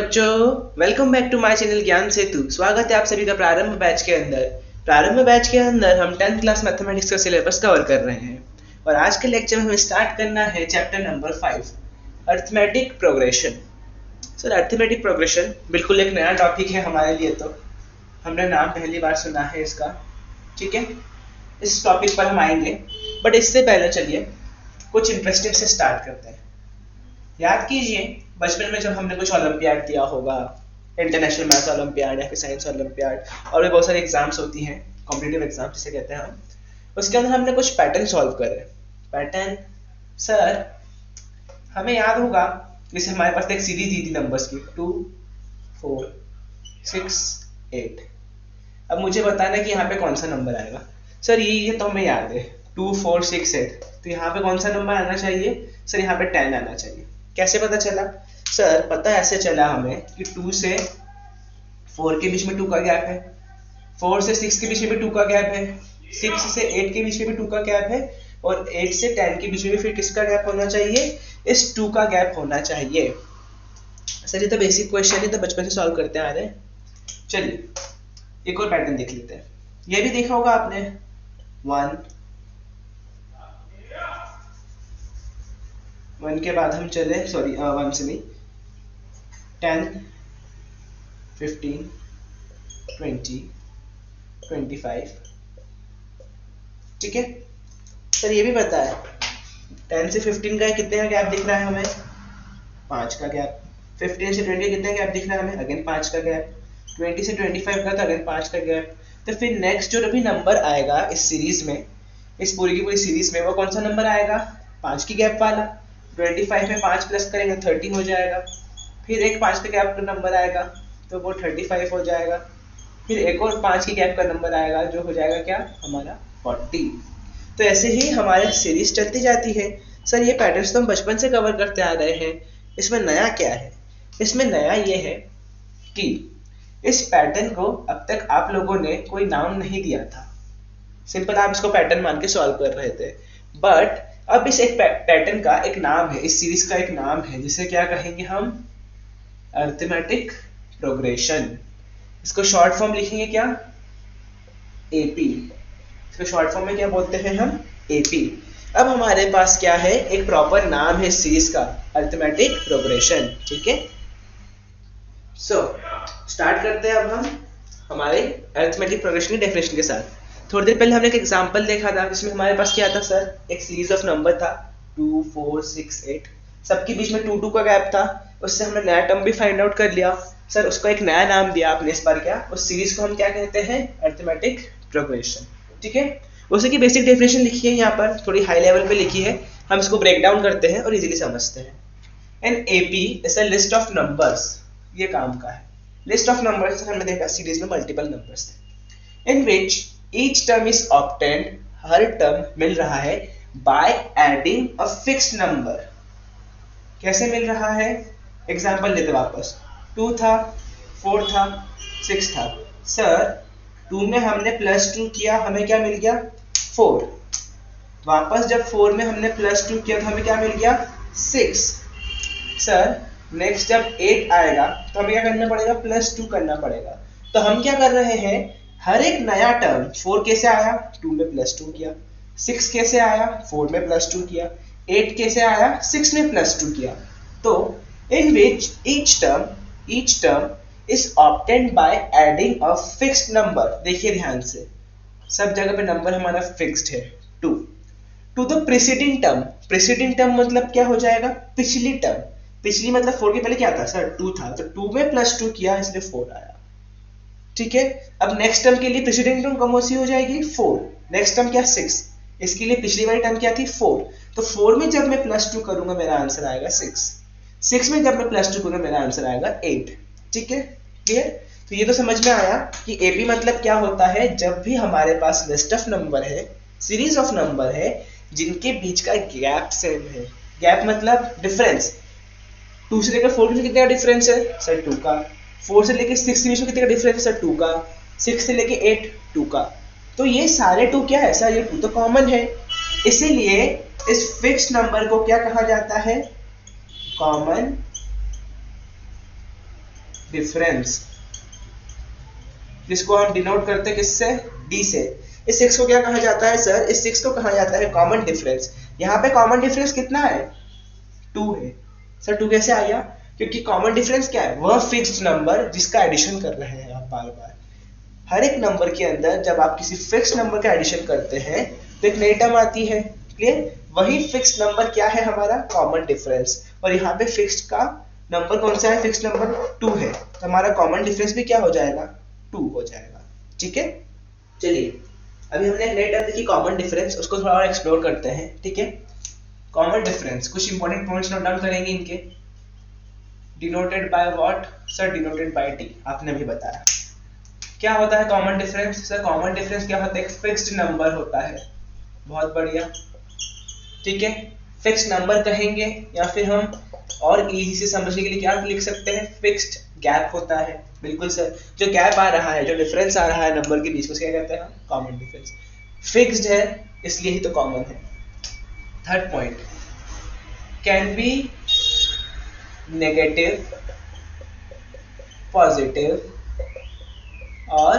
बच्चों, welcome back to my channel Gyan Setu. स्वागत है आप सभी का प्रारंभ बैच के अंदर। प्रारंभ बैच के अंदर हम 10th क्लास मैथमेटिक्स का सिलेबस कवर कर रहे हैं और आज के लेक्चर में हमें स्टार्ट करना है chapter number 5, arithmetic progression. Sir, arithmetic progression बिल्कुल एक नया टॉपिक है हमारे लिए, तो हमने नाम पहली बार सुना है इसका। ठीक है, इस टॉपिक पर हम आएंगे, बट इससे पहले चलिए कुछ इंटरेस्टिंग से स्टार्ट करते हैं। याद कीजिए, बचपन में जब हमने कुछ ओलंपियाड दिया होगा, इंटरनेशनल मैथ्स ओलंपियाड या फिर साइंस ओलंपियाड, और भी बहुत सारी एग्जाम्स होती हैं, कॉम्पिटिटिव एग्जाम जिसे कहते हैं हम, उसके अंदर हमने कुछ पैटर्न सॉल्व करे। पैटर्न सर हमें याद होगा, जैसे हमारे पास एक सीरीज दी थी नंबर्स की 2 4 6 8। अब मुझे बताना कि यहाँ पे कौन सा नंबर आएगा। सर ये तो हमें याद है 2 4 6 8, तो यहाँ पे कौन सा नंबर आना चाहिए? सर यहाँ पे 10 आना चाहिए। कैसे पता चला? सर पता ऐसे चला हमें कि 2 से 4 के बीच में 2 का गैप है, 4 से 6 के बीच में भी 2 का गैप है, 6 से 8 के बीच में भी 2 का गैप है, और 8 से 10 के बीच में भी फिर किसका गैप होना चाहिए? इस 2 का गैप होना चाहिए। सर ये तो बेसिक क्वेश्चन है, तो बचपन से सॉल्व करते आ रहे हैं। चलिए एक और पैटर्न देख लेते हैं। ये भी देखा होगा आपने, 1 के बाद हम चले, सॉरी 1 से नहीं, 10 15 20 25। ठीक है सर, ये भी पता है 10 से 15 का कितने का गैप दिख रहा है हमें? 5 का गैप। 15 से 20 कितने गैप दिख रहा है हमें? अगेन 5 का गैप। 20 से 25 का, तो अगेन 5 का गैप। तो फिर नेक्स्ट जो भी नंबर आएगा इस सीरीज में, इस पूरी की पूरी सीरीज में, वो कौन सा नंबर आएगा? 5 की गैप वाला। 25 में 5 प्लस करेंगे 30 हो जाएगा। फिर एक 5 का गैप का नंबर आएगा तो वो 35 हो जाएगा। फिर एक और 5 की गैप का नंबर आएगा जो हो जाएगा क्या हमारा? 40। तो ऐसे ही हमारे सीरीज चलती जाती है। सर ये पैटर्न्स तो हम बचपन से कवर करते आ रहे हैं, इसमें नया क्या है? इसमें नया ये है कि इस पैटर्न को अब तक आप लोगों ने कोई नाम नहीं दिया था। सिंपल आप इसको पैटर्न मान के सॉल्व कर रहे थे, बट अब इस एक पैटर्न का एक नाम है, इस सीरीज का एक नाम है, जिसे क्या कहेंगे हम? Arithmetic progression. इसको शॉर्ट फॉर्म लिखेंगे क्या? एपी। इसको शॉर्ट फॉर्म में क्या बोलते हैं हम? एपी। अब हमारे पास क्या है? एक प्रॉपर नाम है इस सीरीज का, अरिथमेटिक प्रोग्रेशन। ठीक है, सो स्टार्ट करते हैं अब हम हमारे अरिथमेटिक प्रोग्रेशन की डेफिनेशन के साथ। थोड़ी देर पहले हमने एक एग्जांपल देखा था, जिसमें हमारे पास क्या था सर? एक सीरीज ऑफ नंबर था 2 4 6 8, सबके बीच में 2 2 का गैप था। उससे हमने नया टर्म भी फाइंड आउट कर लिया। सर उसको एक नया नाम दिया आपने इस बार, क्या उस सीरीज को हम क्या कहते हैं? Arithmetic progression. ठीक है, उसी की बेसिक डेफिनेशन लिखी है यहाँ पर, थोड़ी हाई लेवल पे लिखी है, हम इसको ब्रेक डाउन करते हैं और इजीली समझते हैं। An AP is a list of numbers, ये काम का है। लिस्ट ऑफ नंबर्स हमने देखा सीरीज में मल्टीपल नंबर्स थे, in which each term is obtained, हर टर्म मिल रहा है by adding a fixed number. कैसे मिल रहा है? एग्जांपल लेते वापस, 2 था, 4 था, 6 था। सर 2 में हमने +2 किया, हमें क्या मिल गया? 4। वापस जब 4 में हमने +2 किया तो हमें क्या मिल गया? 6। सर नेक्स्ट जब 8 आएगा तो हमें क्या करना पड़ेगा? +2 करना पड़ेगा। तो हम क्या कर रहे हैं? हर एक नया टर्म, 4 कैसे आया? 2 में +2 किया। 6 कैसे आया? 4 में +2 किया। 8 कैसे आया? 6 में +2 किया। तो in which each term is obtained by adding a fixed number। देखिए ध्यान से, सब जगह पे नंबर हमारा फिक्स्ड है 2 to the preceding term. Preceding term मतलब क्या हो जाएगा? पिछली टर्म। पिछली मतलब 4 के पहले क्या था सर? 2 था, तो 2 में +2 किया इसलिए 4 आया। ठीक है, अब नेक्स्ट टर्म के लिए प्रीसीडिंग टर्म कौन सी हो जाएगी? 4। नेक्स्ट टर्म क्या? 6। इसके लिए पिछली वाली टर्म क्या थी? 4। तो 4 में जब मैं +2 करूंगा मेरा आंसर आएगा 6। 6 में जब मैं +2 करूंगा मेरा आंसर आएगा 8। ठीक है, क्लियर? तो ये तो समझ में आया कि एपी मतलब क्या होता है। जब भी हमारे पास लिस्ट ऑफ नंबर है, सीरीज ऑफ नंबर है, जिनके बीच का गैप सेम है। गैप मतलब डिफरेंस। 2 से लेकर 4 के बीच कितने का डिफरेंस है? सर 2 का। 4 से लेकर 6 के बीच में कितने का डिफरेंस है? सर 2 का। 6 से लेकर 8 2 का। तो ये सारे 2 क्या है सर? ये 2 तो कॉमन है, इसीलिए इस फिक्स्ड नंबर को क्या कहा जाता है? कॉमन डिफरेंस, जिसको हम डिनोट करते हैं किससे, डी से। इस 6 को क्या कहा जाता है सर, इस 6 को कहा जाता है कॉमन डिफरेंस। यहाँ पे कॉमन डिफरेंस कितना है, 2 है। सर 2 कैसे आ गया, क्योंकि कॉमन डिफरेंस क्या है, वह फिक्स्ड नंबर जिसका एडिशन कर रहे हैं आप बार बार। हर एक नंबर के अंदर जब आप किसी फिक्स्ड नंबर का एडिशन करते हैं तो एक नई टर्म आती है, क्लियर। वही फिक्स्ड नंबर क्या है हमारा, कॉमन डिफरेंस। और यहाँ पे फिक्स्ड का नंबर कौन सा है, फिक्स्ड नंबर 2 है, तो हमारा कॉमन डिफरेंस भी क्या हो जाएगा, 2 हो जाएगा। ठीक है, चलिए अभी हमने एक नई टर्म देखी कॉमन डिफरेंस, उसको थोड़ा और एक्सप्लोर करते हैं। ठीक है, कॉमन डिफरेंस, कुछ इंपॉर्टेंट पॉइंट्स नोट डाउन करेंगे इनके। Denoted by what sir, denoted by D, आपने भी बताया। क्या होता है common difference sir, common difference क्या होता है, एक फिक्स्ड नंबर होता है। बहुत बढ़िया, ठीक है, फिक्स्ड नंबर कहेंगे, या फिर हम और इजी से समझने के लिए क्या लिख सकते हैं, फिक्स्ड गैप होता है। बिल्कुल सर, जो गैप आ रहा है, जो डिफरेंस आ रहा है नंबर के बीच में, क्या कहते हैं हम, कॉमन डिफरेंस। फिक्स्ड है इसलिए ही तो कॉमन है। Third point, can be negative, positive और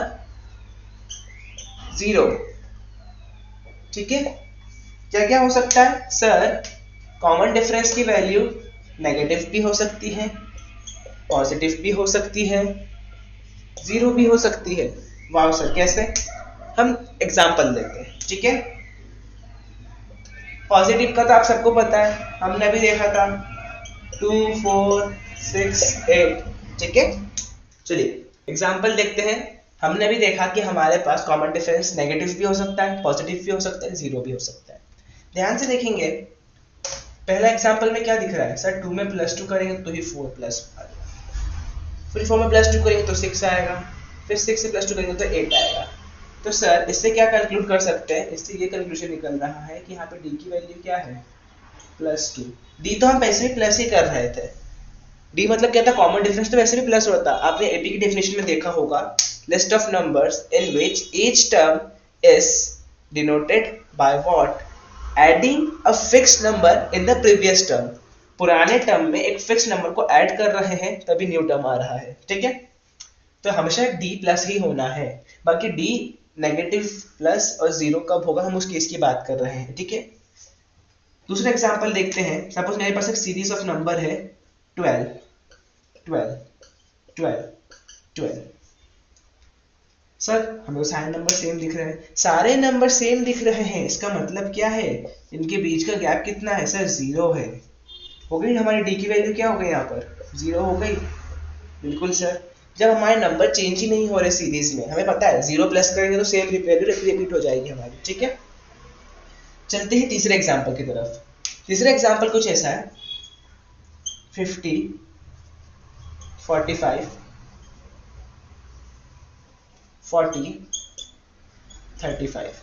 जीरो। ठीक है, क्या क्या हो सकता है सर, कॉमन डिफरेंस की वैल्यू नेगेटिव भी हो सकती है, पॉजिटिव भी हो सकती है, जीरो भी हो सकती है। वाह सर, कैसे, हम एग्जांपल देते हैं। ठीक है, पॉजिटिव का तो आप सबको पता है, हमने भी देखा था 2 4 6 8। ठीक है, चलिए एग्जांपल देखते हैं। हमने भी देखा कि हमारे पास कॉमन डिफरेंस नेगेटिव भी हो सकता है, पॉजिटिव भी हो सकता है, जीरो भी हो सकता है। ध्यान से देखेंगे, पहला एग्जांपल में क्या दिख रहा है सर, 2 में +2 करेंगे तो ही 4 प्लस आएगा, फिर 4 में +2 करेंगे तो 6 आएगा, फिर 6 से +2 करेंगे तो 8 आएगा। तो सर इससे क्या कंक्लूड कर सकते हैं, इससे ये कंक्लूजन निकल रहा है कि यहाँ पे डी की वैल्यू क्या है, +2। डी तो हम वैसे भी प्लस ही कर रहे थे, डी मतलब क्या था, कॉमन डिफरेंस तो वैसे भी प्लस होता। आपने एपी की डेफिनेशन में देखा होगा, list of numbers in which each term is denoted by what, adding a fixed number in the previous term. पुराने टर्म में एक फिक्स्ड नंबर को ऐड कर रहे हैं तभी न्यू टर्म आ रहा है। ठीक है, तो हमेशा डी प्लस ही होना है, बाकी डी नेगेटिव, प्लस और जीरो कब होगा, हम उस केस की बात कर रहे हैं। ठीक है, दूसरा एग्जांपल देखते हैं। सपोज मेरे पास एक सीरीज ऑफ नंबर है 12 12 12 12। सर हमें सारे नंबर सेम दिख रहे हैं, सारे नंबर सेम दिख रहे हैं, इसका मतलब क्या है, इनके बीच का गैप कितना है सर, 0 है। हो गई हमारी डी की वैल्यू क्या हो गई, यहाँ पर 0 हो गई। बिल्कुल सर, जब हमारे नंबर चेंज ही नहीं हो रहे सीरीज में, हमें पता है 0 प्लस करेंगे तो सेम वैल्यू रिपीट हो जाएगी हमारी। ठीक है, चलते हैं तीसरे एग्जांपल की तरफ। तीसरा एग्जांपल कुछ ऐसा है, 50 45 40 35।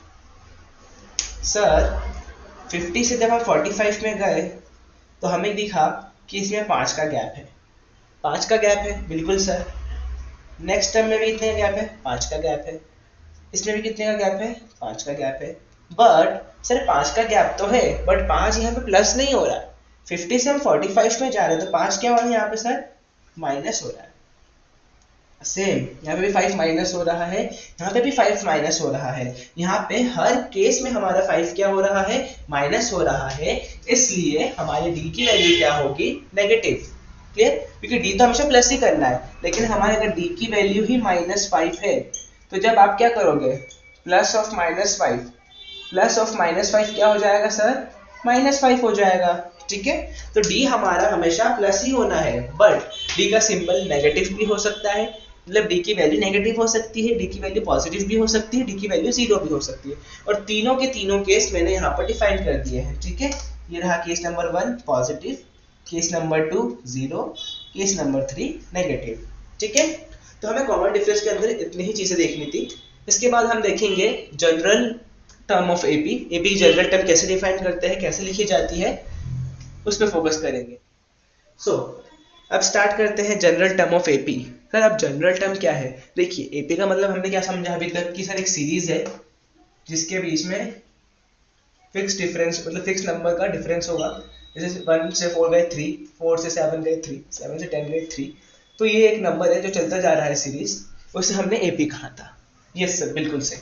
सर 50 से जब हम 45 में गए तो हमें दिखा कि इसमें 5 का गैप है, 5 का गैप है। बिल्कुल सर, नेक्स्ट टर्म में भी कितने का गैप है, 5 का गैप है, इसमें भी कितने का गैप है, 5 का गैप है। बट सर 5 का गैप तो है, बट 5 यहाँ पे प्लस नहीं हो रहा है। 50 से हम 45 में जा रहे हैं तो 5 क्या हो रहा है यहाँ पे सर, माइनस हो रहा है। सेम यहाँ पे भी 5 माइनस हो रहा है, यहाँ पे भी 5 माइनस हो रहा है। यहाँ पे हर केस में हमारा 5 क्या हो रहा है, माइनस हो रहा है। इसलिए हमारी डी की वैल्यू क्या होगी, नेगेटिव। क्लियर, क्योंकि डी तो हमेशा प्लस ही करना है, लेकिन हमारे अगर डी की वैल्यू ही -5 है तो जब आप क्या करोगे, प्लस ऑफ -5, प्लस ऑफ -5 क्या हो जाएगा सर, -5 हो जाएगा। ठीक है, तो डी हमारा हमेशा प्लस ही होना है, बट डी का सिंबल नेगेटिव भी हो सकता है, मतलब डी की वैल्यू नेगेटिव हो सकती है, डी की वैल्यू पॉजिटिव भी हो सकती है, डी की वैल्यू 0 भी हो सकती है। और तीनों के तीनों केस मैंने यहाँ पर डिफाइन कर दिए हैं। ठीक है, ये रहा case number 1 positive, case number 2 0, case number 3 negative. ठीक है, तो हमें कॉमन डिफरेंस के अंदर इतनी ही चीजें देखनी थी। इसके बाद हम देखेंगे general term of AP, AP की जनरल टर्म कैसे डिफाइन करते हैं, कैसे लिखी जाती है, उस पर फोकस करेंगे। अब स्टार्ट करते हैं general term of AP. Sir अब जनरल टर्म क्या है, देखिए एपी का मतलब हमने क्या समझा अभी तक कि सर एक सीरीज है जिसके बीच में फिक्स डिफरेंस, मतलब फिक्स नंबर का डिफरेंस होगा। जैसे 1 से 4 गए 3, 4 से 7 गए 3, 7 से 10 गए 3, तो ये एक नंबर है जो चलता जा रहा है सीरीज, उसे हमने एपी कहा था। यस सर, बिल्कुल सही।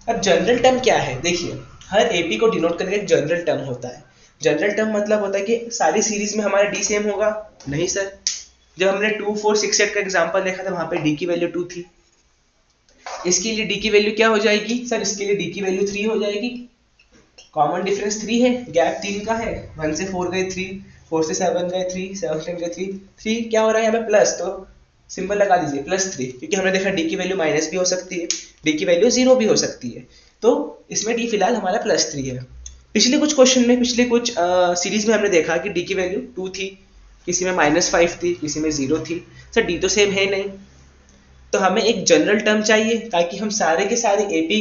अब जनरल टर्म क्या है, देखिए हर एपी को डिनोट करके एक जनरल टर्म होता है। जनरल टर्म मतलब होता है कि सारी सीरीज में हमारा डी सेम होगा। नहीं सर, जब हमने 2 4 6 8 का एग्जांपल देखा था वहां पे डी की वैल्यू 2 थी। इसके लिए डी की वैल्यू क्या हो जाएगी सर, इसके लिए डी की वैल्यू 3 हो जाएगी। कॉमन डिफरेंस 3 है, गैप 3 का है, 1 से 4 गए 3, 4 से 7 गए 3, 7 से 10 गए 3, 3 क्या हो रहा है यहाँ पे प्लस, तो सिंबल लगा दीजिए +3, क्योंकि हमने देखा डी की वैल्यू माइनस भी हो सकती है, डी की वैल्यू 0 भी हो सकती है, तो इसमें डी फिलहाल हमारा +3 है। पिछले कुछ क्वेश्चन में, पिछले कुछ सीरीज में हमने देखा कि डी की वैल्यू 2 थी, किसी में -5 थी, किसी में 0 थी। सर डी तो सेम है नहीं, तो हमें एक जनरल टर्म चाहिए ताकि हम सारे के सारे एपी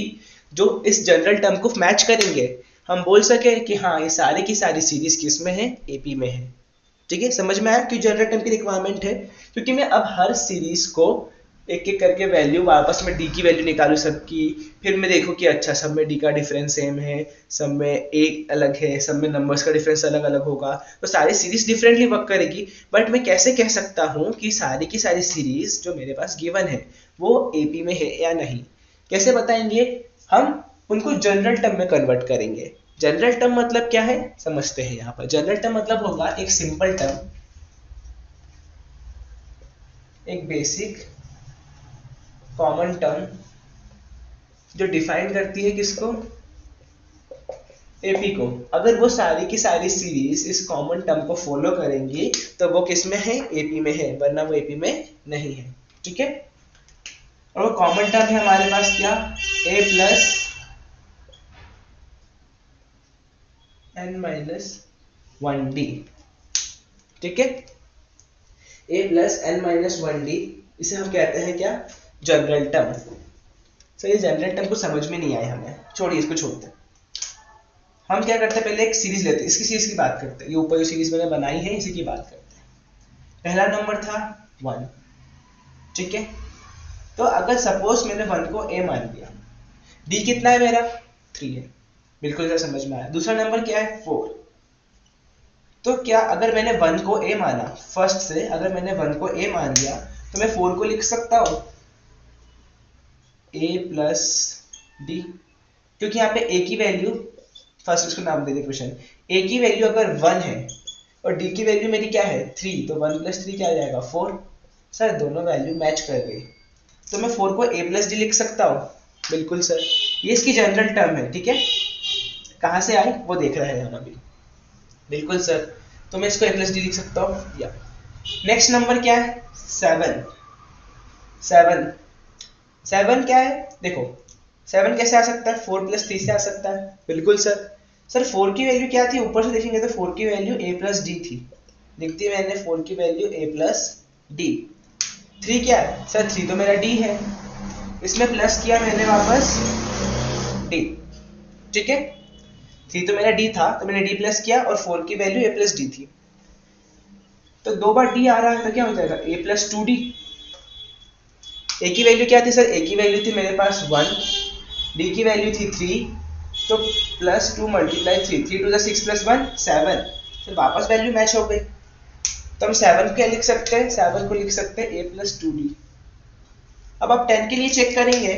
जो इस जनरल टर्म को मैच करेंगे, हम बोल सके कि हाँ ये सारी की सारी सीरीज किस में है, एपी में है। ठीक है, समझ में आया क्यों जनरल टर्म की रिक्वायरमेंट है, क्योंकि मैं अब हर सीरीज को एक एक करके वैल्यू वापस में डी की वैल्यू निकालू सबकी, फिर मैं देखूँ कि अच्छा सब में डी का डिफरेंस सेम है, सब में एक अलग है, सब में नंबर्स का डिफरेंस अलग अलग होगा, तो सारी सीरीज डिफरेंटली वर्क करेगी। बट मैं कैसे कह सकता हूँ कि सारी की सारी सीरीज जो मेरे पास गिवन है वो एपी में है या नहीं, कैसे बताएंगे हम, उनको जनरल टर्म में कन्वर्ट करेंगे। जनरल टर्म मतलब क्या है समझते हैं। यहाँ पर जनरल टर्म मतलब होगा एक सिंपल टर्म, एक बेसिक कॉमन टर्म जो डिफाइन करती है किसको, एपी को। अगर वो सारी की सारी सीरीज इस कॉमन टर्म को फॉलो करेंगी तो वो किस में है, एपी में है, वरना वो एपी में नहीं है। ठीक है, और वो कॉमन टर्म है हमारे पास क्या, a प्लस n-1d। ठीक है, a प्लस n-1d, इसे हम कहते हैं क्या, जनरल टर्म। सर ये जनरल टर्म को समझ में नहीं आया हमें, छोड़िए इसको, छोड़ते हैं। हम क्या करते हैं, पहले एक सीरीज लेते हैं, इसकी सीरीज की बात करते हैं, ये ऊपर जो सीरीज मैंने बनाई है इसी की बात करते हैं। पहला नंबर था 1, ठीक है, तो अगर सपोज मैंने 1 को a मान लिया, d कितना है मेरा 3 है, बिल्कुल सर समझ में आया। दूसरा नंबर क्या है 4, तो क्या अगर मैंने 1 को a माना, फर्स्ट से अगर मैंने 1 को a मान लिया तो मैं 4 को लिख सकता हूं a प्लस डी, क्योंकि यहाँ पे a की वैल्यू, फर्स्ट इसको नाम दे दे क्वेश्चन, a की वैल्यू अगर 1 है और d की वैल्यू मेरी क्या है 3, तो 1 + 3 क्या आ जाएगा 4। सर दोनों वैल्यू मैच कर गई, तो मैं 4 को a प्लस डी लिख सकता हूँ, बिल्कुल सर, ये इसकी जनरल टर्म है। ठीक है, कहाँ से आई वो देख रहे हैं हम अभी, बिल्कुल सर, तो मैं इसको a प्लस डी लिख सकता हूँ। या नेक्स्ट नंबर क्या है 7, 7 क्या है, देखो 7 कैसे आ सकता है, 4 + 3 से आ सकता है, बिल्कुल सर। सर 4 की वैल्यू क्या थी, ऊपर से देखेंगे तो 4 की वैल्यू a प्लस डी थी, लिखती मैंने 4 की वैल्यू a प्लस डी। 3 क्या है सर, 3 तो मेरा d है, इसमें प्लस किया मैंने वापस d। ठीक है, 3 तो मेरा d था तो मैंने d प्लस किया, और 4 की वैल्यू a प्लस डी थी, तो 2 बार d आ रहा है तो क्या हो जाएगा a प्लस 2d। a की वैल्यू क्या थी सर, a की वैल्यू थी मेरे पास 1, d की वैल्यू थी 3, तो +2 × 3, 3 × 6 + 1 7, फिर वापस वैल्यू मैच हो गई, तो हम 7 क्या लिख सकते हैं, 7 को लिख सकते हैं a + 2d। अब आप 10 के लिए चेक करेंगे,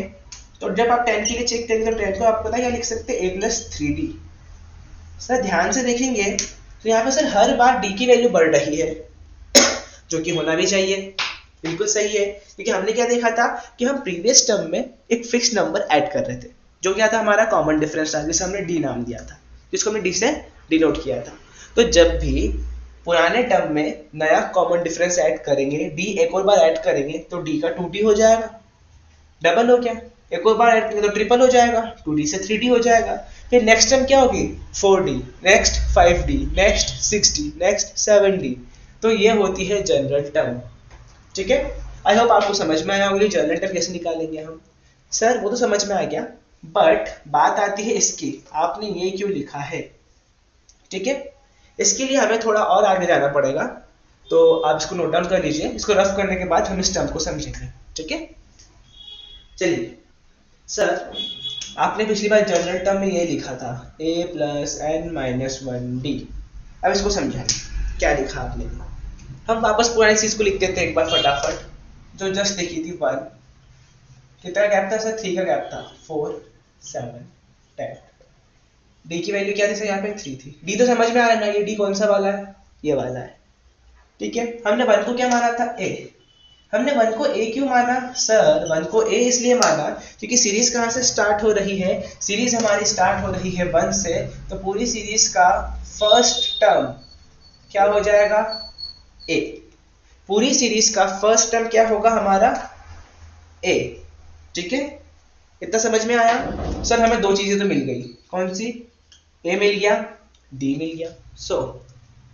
तो जब आप 10 के लिए चेक करेंगे तो 10 को आप पता क्या लिख सकते हैं, a + 3d। सर ध्यान से देखेंगे तो यहाँ पे सर हर बार d की वैल्यू बढ़ रही है, जो कि होना भी चाहिए, बिल्कुल सही है, क्योंकि हमने क्या देखा था कि हम प्रीवियस टर्म में एक फिक्स नंबर ऐड कर रहे थे, जो क्या था हमारा कॉमन डिफरेंस था, जिसे हमने d नाम दिया था, जिसको हमने d से डिनोट किया था। तो जब भी पुराने टर्म में नया कॉमन डिफरेंस ऐड करेंगे, d एक और बार ऐड करेंगे तो d का 2d हो जाएगा, डबल हो गया, एक और बार ऐड करेंगे तो ट्रिपल हो जाएगा, 2d से 3d हो जाएगा, फिर नेक्स्ट टर्म क्या होगी 4d, next 5d, next 6d, next 7d, तो ये होती है जनरल टर्म। ठीक है, आई होप आपको समझ में आया होगा जनरल टर्म कैसे निकालेंगे हम। सर वो तो समझ में आ गया, बट बात आती है इसकी, आपने ये क्यों लिखा है। ठीक है, इसके लिए हमें थोड़ा और आगे जाना पड़ेगा, तो आप इसको नोट डाउन कर लीजिए, इसको रफ करने के बाद हम इस टर्म को समझेंगे। ठीक है, चलिए सर आपने पिछली बार जनरल टर्म में ये लिखा था a + n - 1d, अब इसको समझाएं क्या लिखा आपने। हम वापस पुरानी चीज को लिख देते हैं एक बार फटाफट, जो जस्ट लिखी थी 1, कितना गैप था सर, 3 का गैप था, 4 7 10, डी की वैल्यू क्या थी सर यहाँ पे 3 थी। डी तो समझ में आ रहा है ना, ये डी कौन सा वाला है, ये वाला है, ठीक है। हमने 1 को क्या माना था, ए। हमने 1 को ए क्यों माना सर, 1 को ए इसलिए माना क्योंकि सीरीज कहाँ से स्टार्ट हो रही है, सीरीज हमारी स्टार्ट हो रही है 1 से, तो पूरी सीरीज का फर्स्ट टर्म क्या हो जाएगा, ए। पूरी सीरीज का फर्स्ट टर्म क्या होगा हमारा, ए, ठीक है। इतना समझ में आया सर, हमें दो चीजें तो मिल गई, कौन सी, ए मिल गया, डी मिल गया। सो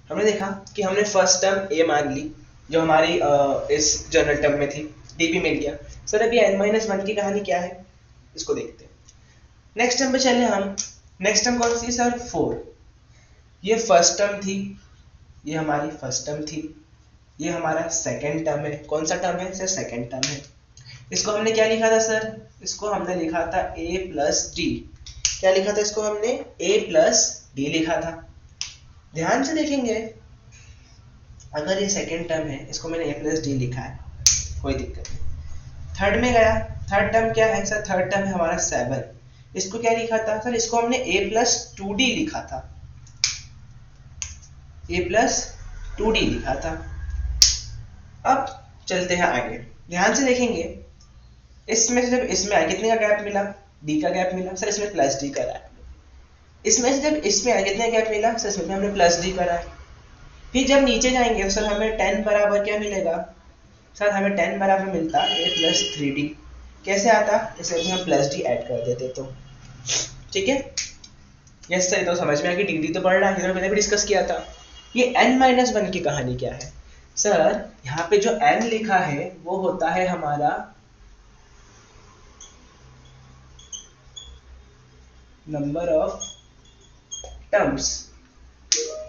हमने देखा कि हमने फर्स्ट टर्म ए मान ली जो हमारी इस जनरल टर्म में थी, डी भी मिल गया। सर अभी n-1 की कहानी क्या है, इसको देखते हैं। नेक्स्ट टर्म पे चले हम, नेक्स्ट टर्म कौन सी सर, 4। ये फर्स्ट टर्म थी, ये हमारी फर्स्ट टर्म थी, ये हमारा सेकेंड टर्म है। कौन सा टर्म है सर, सेकेंड टर्म है। इसको हमने क्या लिखा था सर, इसको हमने लिखा था a प्लस डी। क्या लिखा था इसको हमने, a प्लस डी लिखा था। ध्यान से देखेंगे, अगर ये सेकेंड टर्म है, इसको मैंने a प्लस डी लिखा है, कोई दिक्कत नहीं। थर्ड में गया, थर्ड टर्म क्या है सर, थर्ड टर्म है हमारा 7। इसको क्या लिखा था सर, इसको हमने a प्लस 2d लिखा था, a प्लस 2d लिखा था। अब चलते हैं आगे, ध्यान से देखेंगे, इसमें से जब इसमें आया कितने का गैप मिला, d का गैप मिला सर, इसमें प्लस d करा है। इसमें से जब इसमें आया कितने गैप मिला सर, इसमें हमने प्लस d करा है। फिर जब नीचे जाएंगे सर हमें 10 बराबर क्या मिलेगा सर, हमें 10 बराबर मिलता a प्लस 3d। कैसे आता, इसे हम प्लस d ऐड कर देते तो, ठीक है। यस सर, ये तो समझ में आ गया, डी तो पढ़ रहा है, ये तो मैंने भी डिस्कस किया था। ये n-1 की कहानी क्या है सर, यहाँ पे जो n लिखा है वो होता है हमारा नंबर ऑफ टर्म्स।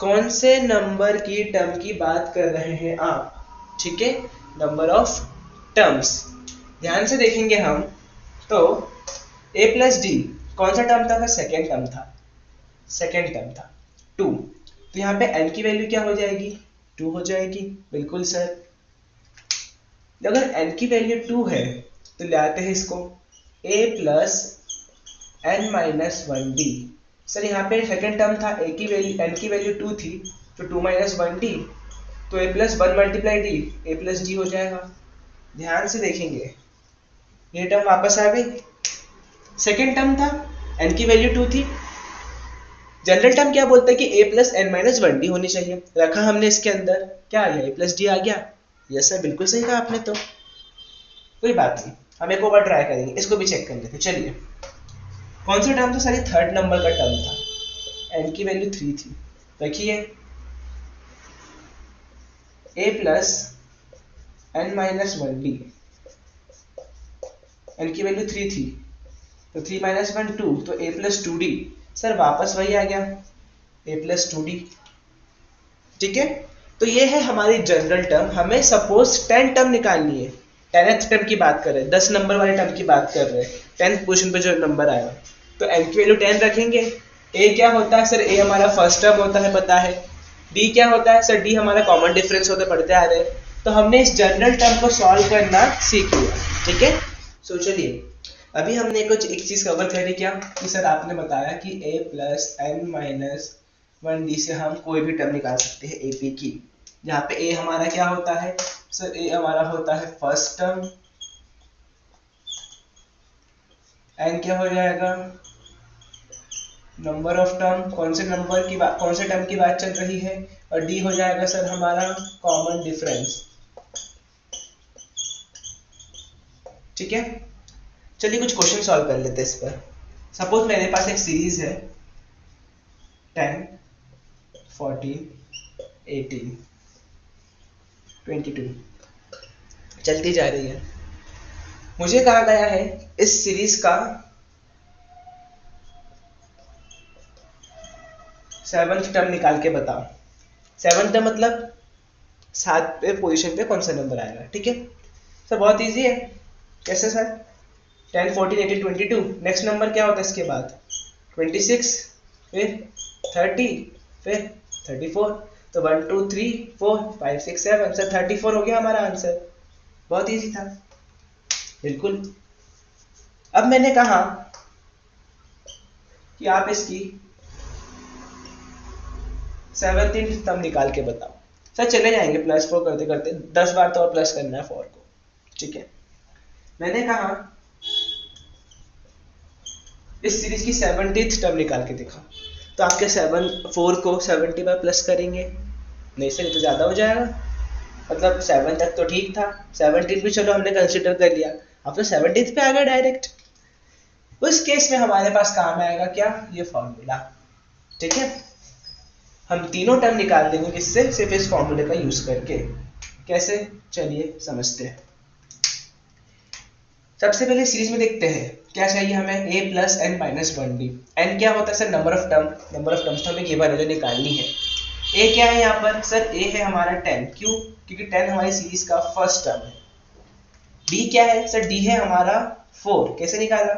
कौन से नंबर की टर्म की बात कर रहे हैं आप, ठीक है, नंबर ऑफ टर्म्स। ध्यान से देखेंगे हम तो a प्लस डी कौन सा टर्म था, सेकेंड टर्म था, सेकेंड टर्म था 2। तो यहाँ पे n की वैल्यू क्या हो जाएगी, 2 हो जाएगी, बिल्कुल सर। अगर n की वैल्यू 2 है तो ले आते हैं इसको a प्लस n-1d। सर यहाँ पे सेकेंड टर्म था, a की वैल्यू, n की वैल्यू 2 थी, तो 2-1d, तो a plus 1 multiply D, a plus D हो जाएगा। ध्यान से देखेंगे, ये टर्म वापस आ गई, सेकेंड टर्म था, n की वैल्यू 2 थी। जनरल टर्म क्या बोलता है कि a प्लस n-1d होनी चाहिए, रखा हमने इसके अंदर, क्या आ गया, a प्लस डी आ गया। यस सर, बिल्कुल सही कहा आपने। तो कोई बात नहीं, हम एक और ट्राई करेंगे, इसको भी चेक कर लेते। चलिए, कौन सा टर्म था सर, थर्ड नंबर का टर्म था, n की वैल्यू 3 थी। रखिए a प्लस n-1d, n की वैल्यू 3 थी, तो 3-1 2, तो a प्लस 2d। सर वापस वही आ गया, a प्लस 2d, ठीक है। तो ये है हमारी जनरल टर्म। हमें सपोज 10 टर्म निकालनी है, 10th टर्म की बात कर रहे हैं, 10 नंबर वाले टर्म की बात कर रहे हैं, 10th पोजीशन पे जो नंबर आएगा, तो n की वैल्यू 10 रखेंगे। a क्या होता है सर, a हमारा फर्स्ट टर्म होता है, पता है। d क्या होता है सर, d हमारा कॉमन डिफरेंस होता है, पढ़ते आ रहे हैं। तो हमने इस जनरल टर्म को सॉल्व करना सीख लिया, ठीक है। सो चलिए, अभी हमने कुछ एक चीज कवर करी, क्या कि सर आपने बताया कि a प्लस n-1d से हम कोई भी टर्म निकाल सकते हैं ap की, जहाँ पे a हमारा क्या होता है सर, a हमारा होता है फर्स्ट टर्म, n क्या हो जाएगा, नंबर ऑफ टर्म, कौन से नंबर की बात, कौन से टर्म की बात चल रही है, और d हो जाएगा सर हमारा कॉमन डिफरेंस, ठीक है। चलिए कुछ क्वेश्चन सॉल्व कर लेते हैं इस पर। सपोज मेरे पास एक सीरीज है 10, 14, 18, 22 चलती जा रही है। मुझे कहा गया है इस सीरीज का 7th टर्म निकाल के बताओ। 7th टर्म मतलब 7वें पोजीशन पे कौन सा नंबर आएगा, ठीक है। सर बहुत इजी है, कैसे सर, 10, 14, 18, 22, नेक्स्ट नंबर क्या होता है इसके बाद, 26, फिर 30, फिर 34। तो 1 2 3 4 5 6 7 सर 34 हो गया हमारा आंसर। बहुत इजी था बिल्कुल। अब मैंने कहा कि आप इसकी 17th टर्म निकाल के बताओ। सर चले जाएंगे प्लस 4 करते करते, 10 बार तो और प्लस करना है 4 को, ठीक है। मैंने कहा इस सीरीज की 17th टर्म निकाल के दिखा। तो आपके 4 को 70 बार प्लस करेंगे, नहीं सर ये तो ज़्यादा हो जाएगा। मतलब 7 तक तो ठीक था, 17 भी चलो हमने कंसिडर कर लिया, अब तो 17th पे आ गया डायरेक्ट। उस केस में हमारे पास काम आएगा क्या, ये फॉर्मूला, ठीक है। हम तीनों टर्म निकाल देंगे किससे, सिर्फ इस फॉर्मूले का यूज करके। कैसे, चलिए समझते हैं। सबसे पहले सीरीज में देखते हैं क्या चाहिए हमें, a plus N minus 1d। n क्या होता है sir, number of term, number of terms तो हमें गिवन है जो निकालनी है। a क्या है यहाँ पर सर, a है हमारा 10, क्यों, क्योंकि 10 हमारी सीरीज का फर्स्ट टर्म है। d क्या है सर, d है हमारा 4, कैसे निकाला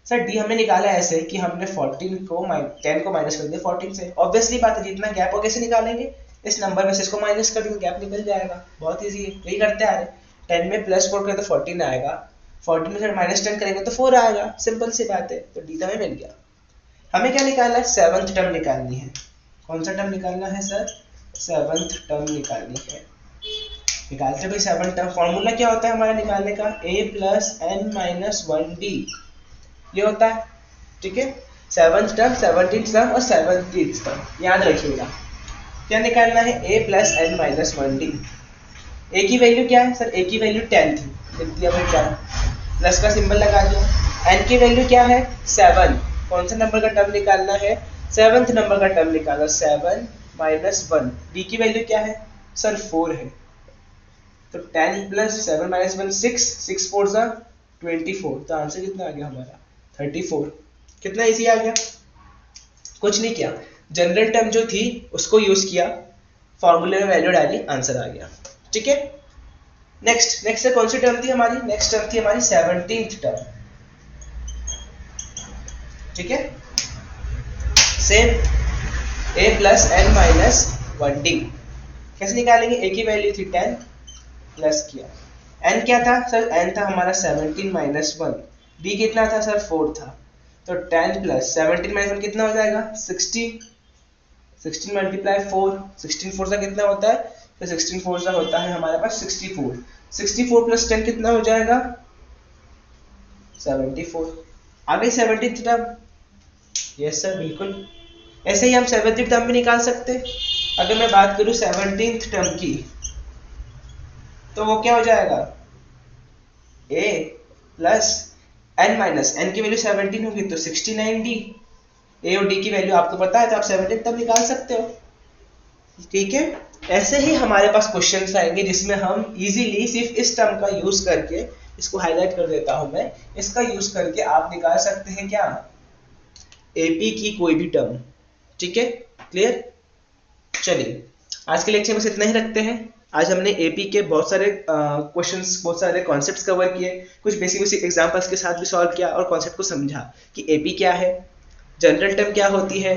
सर, d हमने निकाला ऐसे कि हमने 14 को 10 को माइनस कर दिया 14 से। ऑब्वियसली बात है, जितना गैप हो कैसे निकालेंगे, इस नंबर में से इसको माइनस कर देंगे, गैप निकल जाएगा, बहुत इजी है, यही करते आ रहे। 10 में प्लस 4 करें तो 14 आएगा, 14 में से माइनस 10 करेंगे तो 4 आएगा, सिंपल सी बात है। तो डी तो हमें मिल गया। हमें क्या निकालना है, 7th टर्म निकालनी है। कौन सा टर्म निकालना है सर, 7th टर्म निकालनी है। निकालते भाई 7th टर्म, फॉर्मूला क्या होता है हमारा निकालने का, a plus N minus 1d, ये होता है, ठीक है। 7th टर्म, 17th टर्म और 17th टर्म याद रखिएगा। क्या निकालना है, a plus N minus 1d। a की वैल्यू क्या है सर, a की वैल्यू 10 थी, लिख दिया भाई 10, प्लस का सिंबल लगा दिया। n की वैल्यू क्या है 7, कौन सा नंबर का टर्म निकालना है, 7th नंबर का टर्म निकालना, 7 माइनस 1। d की वैल्यू क्या है सर 4 है, तो 10 प्लस 7 माइनस 1 6, 6 4 जा 24, तो आंसर कितना आ गया हमारा 34। कितना इजी आ गया, कुछ नहीं किया, जनरल टर्म जो थी उसको यूज किया, फॉर्मूले में वैल्यू डाली, आंसर आ गया, ठीक है। नेक्स्ट से कौन सी टर्म थी हमारी, नेक्स्ट टर्म थी हमारी 17th टर्म, ठीक है। Same a plus N minus 1d, कैसे निकालेंगे, a की वैल्यू थी 10, प्लस किया, n क्या था सर, n था हमारा 17 माइनस 1, d कितना था सर 4 था, तो 10 प्लस 17 माइनस 1 कितना हो जाएगा 16, 16 मल्टीप्लाई 4, 16 4 का कितना होता है, तो 16 4 का होता है हमारे पास 64, 64 प्लस 10 कितना हो जाएगा 74। आ गई 17th टर्म, यस सर बिल्कुल। ऐसे ही हम 17th टर्म भी निकाल सकते। अगर मैं बात करूं 17th टर्म की, तो वो क्या हो जाएगा, a plus n minus n की वैल्यू 17 होगी तो 69d, a और d की वैल्यू आपको पता है तो आप 17 तक निकाल सकते हो, ठीक है। ऐसे ही हमारे पास क्वेश्चंस आएंगे जिसमें हम इजीली सिर्फ इस टर्म का यूज करके, इसको हाईलाइट कर देता हूं मैं, इसका यूज करके आप निकाल सकते हैं क्या, एपी की कोई भी टर्म, ठीक है, क्लियर। चलिए आज के लेक्चर में इतना ही रखते हैं। आज हमने एपी के बहुत सारे क्वेश्चंस, बहुत सारे कॉन्सेप्ट्स कवर किए, कुछ बेसिक एग्जांपल्स के साथ भी सॉल्व किया और कॉन्सेप्ट को समझा कि एपी क्या है, जनरल टर्म क्या होती है,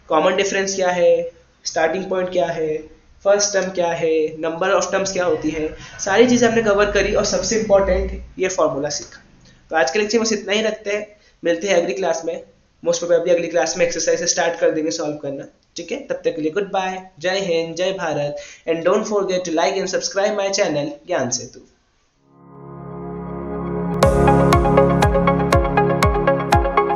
कॉमन डिफरेंस क्या है, स्टार्टिंग पॉइंट क्या है, फर्स्ट टर्म क्या है, नंबर ऑफ टर्म्स क्या होती है, सारी चीज़ें हमने कवर करी और सबसे इंपॉर्टेंट ये फॉर्मूला सीखा। तो आज के लेक्चर में इतना ही रखते हैं, मिलते हैं अगली क्लास में, मोस्ट प्रोबेबली अगली क्लास में एक्सरसाइज स्टार्ट कर देंगे सॉल्व करना, ठीक है। तब तक के लिए गुड बाय, जय हिंद, जय Bharat, and don't forget to like and subscribe my channel Gyan Setu.